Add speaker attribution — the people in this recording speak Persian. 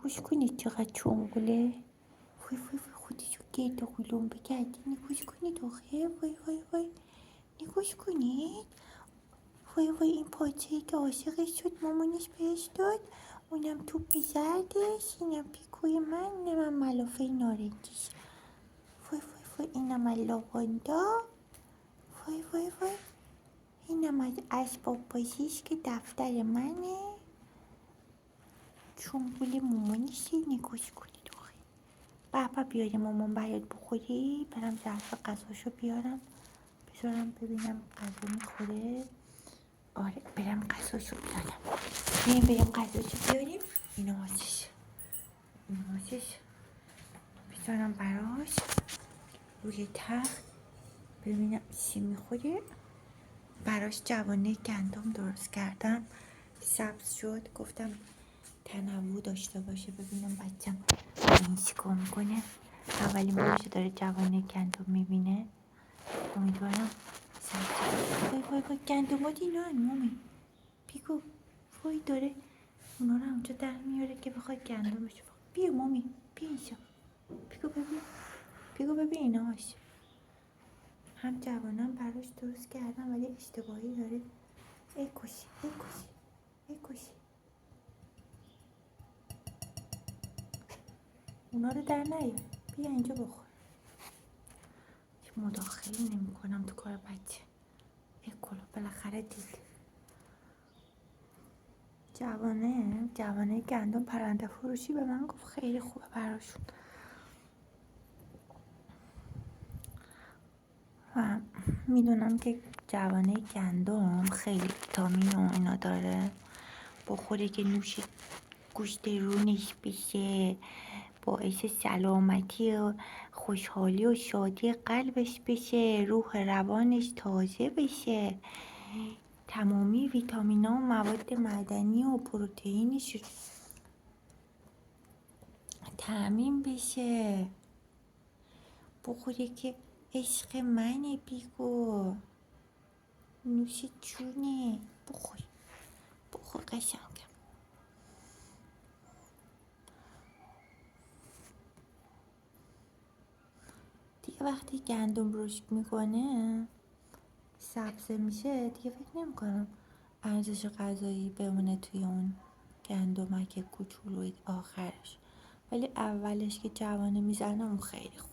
Speaker 1: گوش کنید چقدر چونگله. وای وای وای خودشو گرد و غلوم بگرده. نگوش کنید آخه. وای وای وای نگوش کنید. وای وای این پاچه‌ای که عاشقش شد مامانش بهش داد، اونم توپ زردش. اینم پیکوی من، اینم ملافه نارنجیش. وای وای وای اینم لاواندا. وای وای وای اینم از اسباب بازیش که دفتر منه. چونگول مامانشه. نگوش کنید آخه. بابا بیاری مامان برات بخوری. برم ظرف غذاشو بیارم بذارم ببینم غذا میخوره. آره برم غذاشو بیارم. بریم غذاشو بیاریم. اینو واسش بذارم براش روی تخت ببینم چی میخوره. براش جوانه گندم درست کردم، سبز شد. گفتم تنوع داشته باشه. ببینم بچم این چیکار میکنه. اولین بارش داره جوانه گندم میبینه. امیدوارم سبز شد. وای وای وای گندمات اینا هن مامی. پیکو وای داره اونا رو اونجا در میاره که بخواد گندمش. بیا مامی بیا اینجا. پیکو ببین ایناش. هم جوانم براش درست کردم ولی اشتباهی داره. ای کشی اونا رو در نیار. بیا اینجا بخور. مداخله نمی کنم تو کار بچه. ای کلا بالاخره دید. جوانه گندم پرنده فروشی به من گفت خیلی خوبه براشون. و میدونم که جوانه گندم خیلی ویتامین و اینا داره. بخوری که نوش گوشت رونش بشه، باعث سلامتی و خوشحالی و شادی قلبش بشه، روح روانش تازه بشه، تمامی ویتامینا و مواد معدنی و پروتئینش تامین بشه. بخوری که عشق منه بیگو. نوش جونه. بخور قشنگم. دیگه وقتی گندم رشد میکنه سبزه میشه دیگه فکر نمیکنم ارزش غذایی بمونه توی اون گندمک کوچولوی آخرش، ولی اولش که جوانه میزنه اون خیلی خوب.